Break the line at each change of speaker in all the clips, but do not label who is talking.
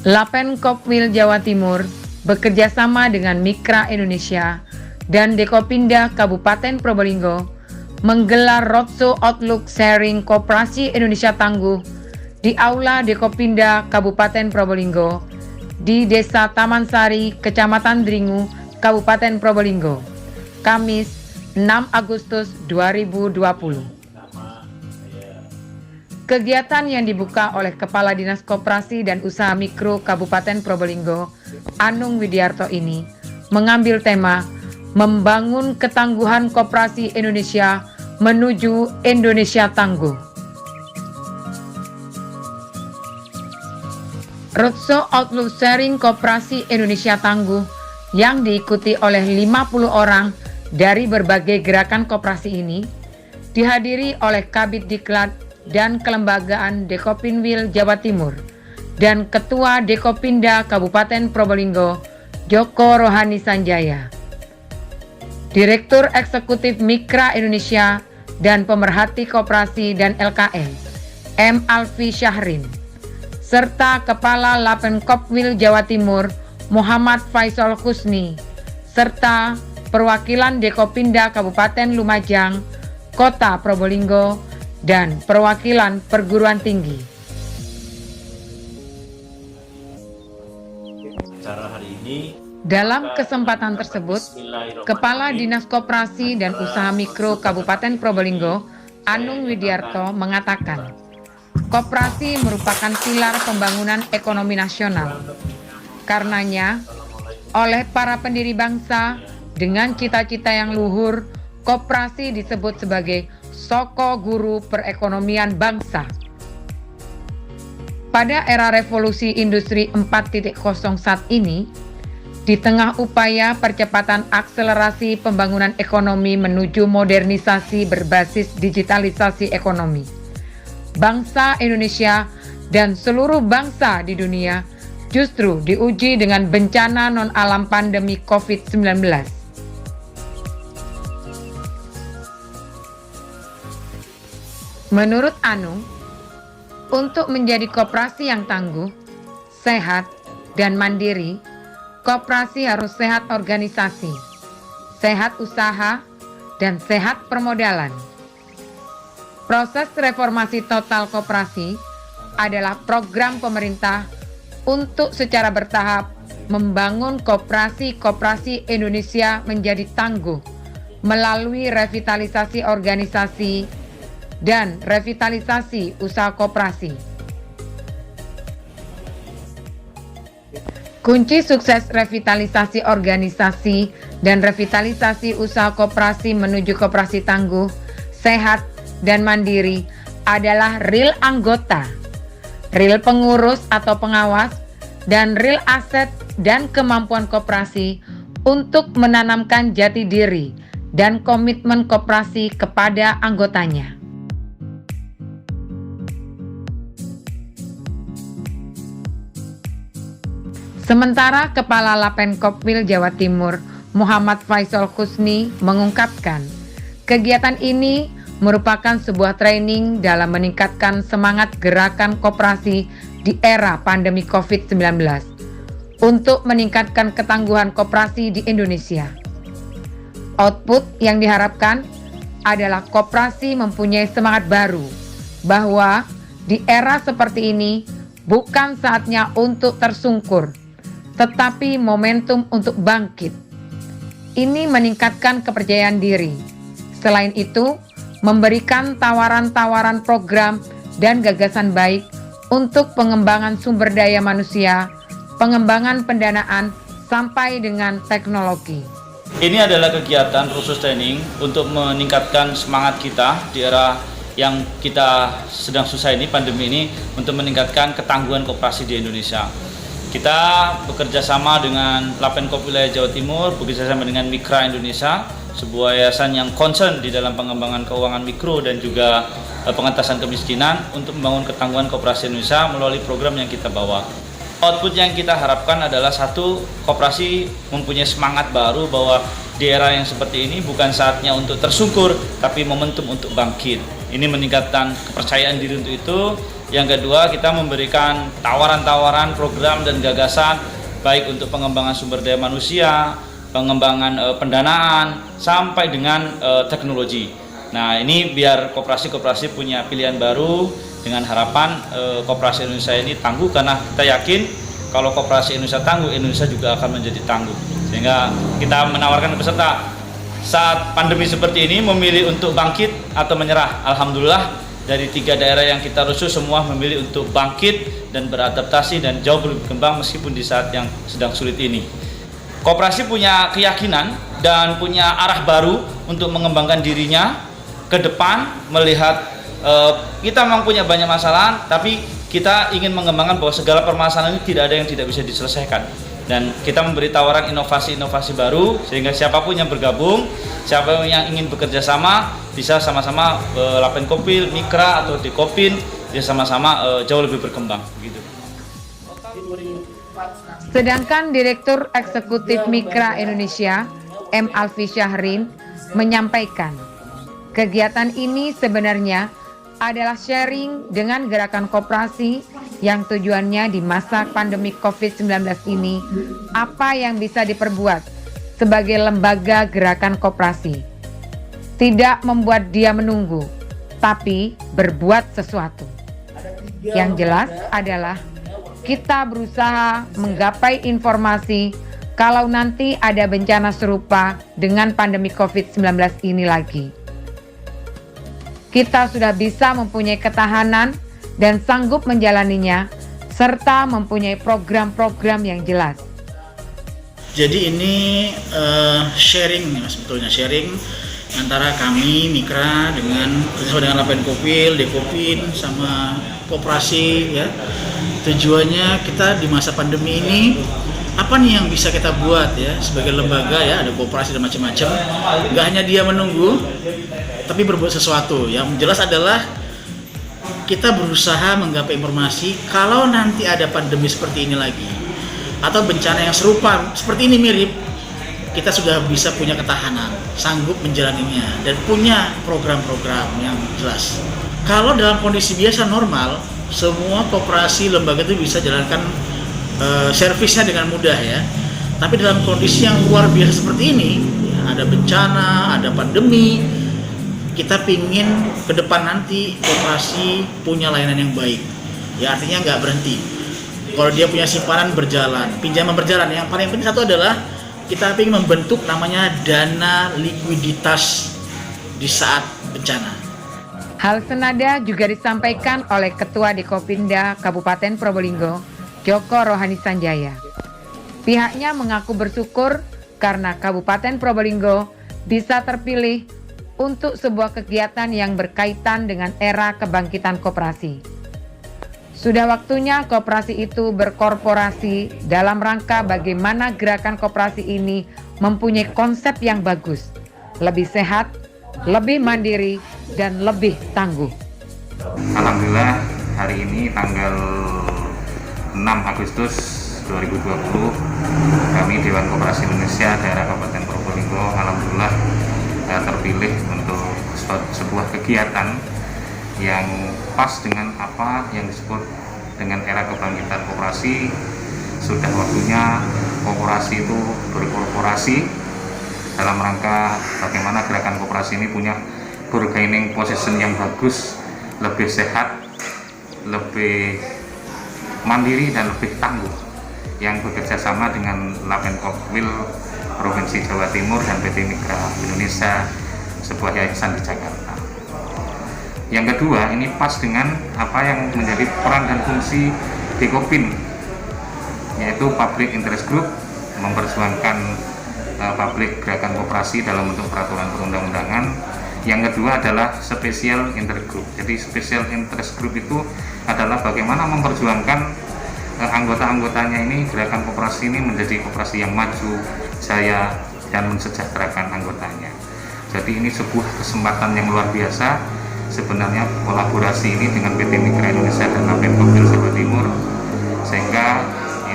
Lapen Kopmil Jawa Timur bekerjasama dengan Micra Indonesia dan Dekopindah Kabupaten Probolinggo menggelar Roadshow Outlook Sharing Koperasi Indonesia Tangguh di Aula Dekopindah Kabupaten Probolinggo di Desa Taman Sari, Kecamatan Dringu, Kabupaten Probolinggo, Kamis 6 Agustus 2020. Kegiatan yang dibuka oleh Kepala Dinas Koperasi dan Usaha Mikro Kabupaten Probolinggo, Anung Widiarto ini mengambil tema Membangun Ketangguhan Koperasi Indonesia menuju Indonesia Tangguh. Roadshow Outlook Sharing Koperasi Indonesia Tangguh yang diikuti oleh 50 orang dari berbagai gerakan koperasi ini dihadiri oleh Kabid Diklat dan Kelembagaan Dekopinwil Jawa Timur dan Ketua Dekopindah Kabupaten Probolinggo Joko Rohani Sanjaya, Direktur Eksekutif Micra Indonesia dan Pemerhati Koperasi dan LKM M. Alfi Syahrin, serta Kepala Lapen Kopmil Jawa Timur Muhammad Faisal Husni, serta perwakilan Dekopindah Kabupaten Lumajang, Kota Probolinggo, dan perwakilan perguruan tinggi. Dalam kesempatan tersebut, Kepala Dinas Koperasi dan Usaha Mikro Kabupaten Probolinggo, Anung Widiarto mengatakan, koperasi merupakan pilar pembangunan ekonomi nasional. Karenanya, oleh para pendiri bangsa dengan cita-cita yang luhur, koperasi disebut sebagai soko guru perekonomian bangsa. Pada era revolusi industri 4.0 saat ini, di tengah upaya percepatan akselerasi pembangunan ekonomi menuju modernisasi berbasis digitalisasi ekonomi, bangsa Indonesia dan seluruh bangsa di dunia justru diuji dengan bencana non-alam pandemi COVID-19. Menurut Anung, untuk menjadi koperasi yang tangguh, sehat, dan mandiri, koperasi harus sehat organisasi, sehat usaha, dan sehat permodalan. Proses reformasi total koperasi adalah program pemerintah untuk secara bertahap membangun koperasi-koperasi Indonesia menjadi tangguh melalui revitalisasi organisasi dan revitalisasi usaha koperasi. Kunci sukses revitalisasi organisasi dan revitalisasi usaha koperasi menuju koperasi tangguh, sehat, dan mandiri adalah real anggota, real pengurus atau pengawas, dan real aset dan kemampuan koperasi untuk menanamkan jati diri dan komitmen koperasi kepada anggotanya. Sementara Kepala Lapen Kopmil Jawa Timur Muhammad Faisal Husni mengungkapkan, kegiatan ini merupakan sebuah training dalam meningkatkan semangat gerakan koperasi di era pandemi COVID-19 untuk meningkatkan ketangguhan koperasi di Indonesia. Output yang diharapkan adalah koperasi mempunyai semangat baru bahwa di era seperti ini bukan saatnya untuk tersungkur, tetapi momentum untuk bangkit. Ini meningkatkan kepercayaan diri. Selain itu, memberikan tawaran-tawaran program dan gagasan baik untuk pengembangan sumber daya manusia, pengembangan pendanaan, sampai dengan teknologi.
Ini adalah kegiatan khusus training untuk meningkatkan semangat kita di era yang kita sedang susah ini, pandemi ini, untuk meningkatkan ketangguhan koperasi di Indonesia. Kita bekerja sama dengan Lapen Kop Wilayah Jawa Timur, bekerja sama dengan Micra Indonesia, sebuah yayasan yang concern di dalam pengembangan keuangan mikro dan juga pengentasan kemiskinan untuk membangun ketangguhan koperasi Indonesia melalui program yang kita bawa. Output yang kita harapkan adalah satu, koperasi mempunyai semangat baru bahwa di era yang seperti ini bukan saatnya untuk tersungkur, tapi momentum untuk bangkit. Ini meningkatkan kepercayaan diri untuk itu. Yang kedua, kita memberikan tawaran-tawaran program dan gagasan baik untuk pengembangan sumber daya manusia, pengembangan pendanaan, sampai dengan teknologi. Nah, ini biar koperasi-koperasi punya pilihan baru dengan harapan koperasi Indonesia ini tangguh, karena kita yakin kalau koperasi Indonesia tangguh, Indonesia juga akan menjadi tangguh. Sehingga kita menawarkan peserta saat pandemi seperti ini memilih untuk bangkit atau menyerah. Alhamdulillah dari 3 daerah yang kita rusuh semua memilih untuk bangkit dan beradaptasi dan jauh lebih berkembang meskipun di saat yang sedang sulit ini. Koperasi punya keyakinan dan punya arah baru untuk mengembangkan dirinya ke depan, melihat kita memang punya banyak masalah, tapi kita ingin mengembangkan bahwa segala permasalahan ini tidak ada yang tidak bisa diselesaikan. Dan kita memberi tawaran inovasi-inovasi baru sehingga siapapun yang bergabung, siapa yang ingin bekerja sama bisa sama-sama Lapen Kopil, Mikra atau Dekopin bisa sama-sama jauh lebih berkembang gitu.
Sedangkan Direktur Eksekutif Mikra Indonesia, M. Alfi Syahrin, menyampaikan kegiatan ini sebenarnya adalah sharing dengan gerakan koperasi yang tujuannya di masa pandemi COVID-19 ini apa yang bisa diperbuat sebagai lembaga gerakan koperasi. Tidak membuat dia menunggu, tapi berbuat sesuatu. Yang jelas adalah kita berusaha menggapai informasi kalau nanti ada bencana serupa dengan pandemi COVID-19 ini lagi. Kita sudah bisa mempunyai ketahanan dan sanggup menjalaninya, serta mempunyai program-program yang jelas.
Jadi ini sharing sebetulnya, sharing antara kami Mikra dengan Lapen Kopil, Dekopin, sama koperasi ya. Tujuannya kita di masa pandemi ini apa nih yang bisa kita buat ya sebagai lembaga ya, ada koperasi dan macam-macam. Nggak hanya dia menunggu, tapi berbuat sesuatu. Yang jelas adalah kita berusaha menggapai informasi kalau nanti ada pandemi seperti ini lagi atau bencana yang serupa seperti ini mirip, kita sudah bisa punya ketahanan, sanggup menjalaninya dan punya program-program yang jelas. Kalau dalam kondisi biasa normal, semua koperasi lembaga itu bisa jalankan servisnya dengan mudah ya. Tapi dalam kondisi yang luar biasa seperti ini, ya, ada bencana, ada pandemi, kita pingin ke depan nanti koperasi punya layanan yang baik. Ya artinya nggak berhenti. Kalau dia punya simpanan berjalan, pinjaman berjalan. Yang paling penting satu adalah kita ingin membentuk namanya dana likuiditas di saat bencana.
Hal senada juga disampaikan oleh Ketua Dekopinda Kabupaten Probolinggo, Joko Rohani Sanjaya. Pihaknya mengaku bersyukur karena Kabupaten Probolinggo bisa terpilih untuk sebuah kegiatan yang berkaitan dengan era kebangkitan koperasi. Sudah waktunya koperasi itu berkorporasi dalam rangka bagaimana gerakan koperasi ini mempunyai konsep yang bagus, lebih sehat, lebih mandiri, dan lebih tangguh.
Alhamdulillah hari ini tanggal 6 Agustus 2020 kami Dewan Koperasi Indonesia daerah Kabupaten Probolinggo alhamdulillah terpilih untuk sebuah kegiatan yang pas dengan apa yang disebut dengan era kebangkitan koperasi. Sudah waktunya koperasi itu berkorporasi dalam rangka bagaimana gerakan koperasi ini punya bargaining position yang bagus, lebih sehat, lebih mandiri dan lebih tangguh, yang bekerja sama dengan Lapen Kopil Provinsi Jawa Timur dan PT Mikra Indonesia, sebuah yayasan di Jakarta. Yang kedua, ini pas dengan apa yang menjadi peran dan fungsi Dekopin, yaitu Public Interest Group, memperjuangkan publik gerakan koperasi dalam bentuk peraturan perundang-undangan. Yang kedua adalah Special Interest Group. Jadi Special Interest Group itu adalah bagaimana memperjuangkan anggota-anggotanya ini, gerakan koperasi ini menjadi koperasi yang maju, jaya, dan mensejahterakan anggotanya. Jadi ini sebuah kesempatan yang luar biasa sebenarnya kolaborasi ini dengan PT Mikra Indonesia dan Lapen Kopil Jawa Timur, sehingga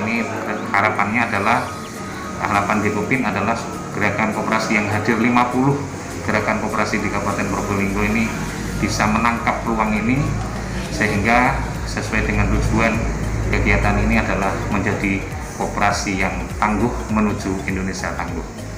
ini harapannya adalah harapan Dekopin adalah gerakan koperasi yang hadir 50 gerakan koperasi di Kabupaten Probolinggo ini bisa menangkap peluang ini, sehingga sesuai dengan tujuan kegiatan ini adalah menjadi koperasi yang tangguh menuju Indonesia tangguh.